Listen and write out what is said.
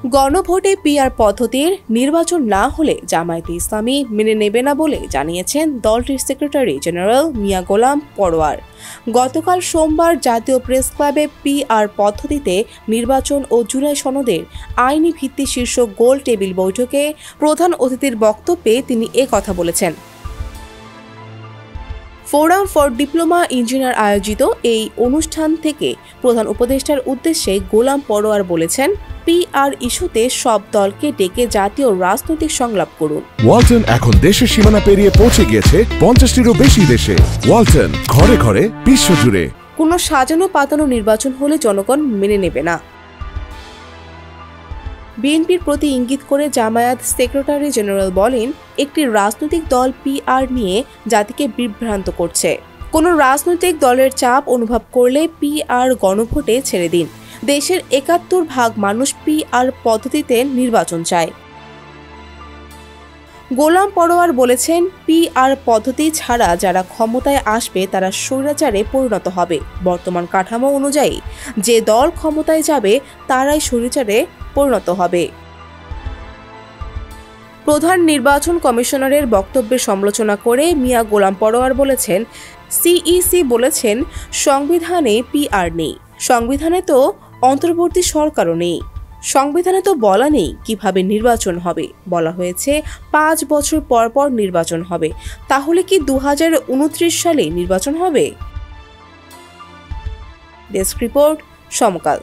গণভোটে পিআর পদ্ধতির নির্বাচন না হলে জামায়াতে ইসলামী মেনে নেবে না বলে জানিয়েছেন দলটির সেক্রেটারি জেনারেল মিয়া গোলাম পরোয়ার। গতকাল সোমবার জাতীয় প্রেস ক্লাবে পিআর পদ্ধতিতে নির্বাচন ও জুলাই সনদের আইনি ভিত্তি শীর্ষক গোল টেবিল বৈঠকে প্রধান অতিথির বক্তব্যে তিনি কথা বলেছেন। ফোরাম ফর ডিপ্লোমা ইঞ্জিনিয়ার আয়োজিত এই অনুষ্ঠান থেকে প্রধান উপদেষ্টার উদ্দেশ্যে গোলাম পরোয়ার বলেছেন, পিআর ইস্যুতে সব দলকে ডেকে জাতীয় রাজনৈতিক সংলাপ করুন। ওয়ালটন এখন দেশের সীমানা পেরিয়ে পৌঁছে গিয়েছে 50টিরও বেশি দেশে। ওয়ালটন, ঘরে ঘরে বিশ্বজুড়ে। কোনো সাজানো পাতানো নির্বাচন হলে জনগণ মেনে নেবে না। বিএনপির প্রতি ইঙ্গিত করে জামায়াত সেক্রেটারি জেনারেল বলেন, একটি রাজনৈতিক দল পিআর নিয়ে জাতিকে বিভ্রান্ত করছে। কোনো রাজনৈতিক দলের চাপ অনুভব করলে পিআর গণভোটে ছেড়ে দিন। দেশের ৭১% মানুষ পিআর পদ্ধতিতে নির্বাচন চায়। গোলাম পরোয়ার বলেছেন, পিআর পদ্ধতি ছাড়া যারা ক্ষমতায় আসবে তারা স্বৈরাচারে পরিণত হবে। বর্তমান কাঠামো অনুযায়ী যে দল ক্ষমতায় যাবে তারাই স্বৈরাচারে পরিণত হবে। প্রধান নির্বাচন কমিশনারের বক্তব্যের সমালোচনা করে মিয়া গোলাম পরোয়ার বলেছেন, সিইসি বলেছেন সংবিধানে পিআর নেই, সংবিধানে তো অন্তর্বর্তী সরকারও নেই, সংবিধানে তো বলা নেই কিভাবে নির্বাচন হবে, বলা হয়েছে 5 বছর পর পর নির্বাচন হবে। তাহলে কি 2029 সালে নির্বাচন হবে? ডেস্ক রিপোর্ট, সমকাল।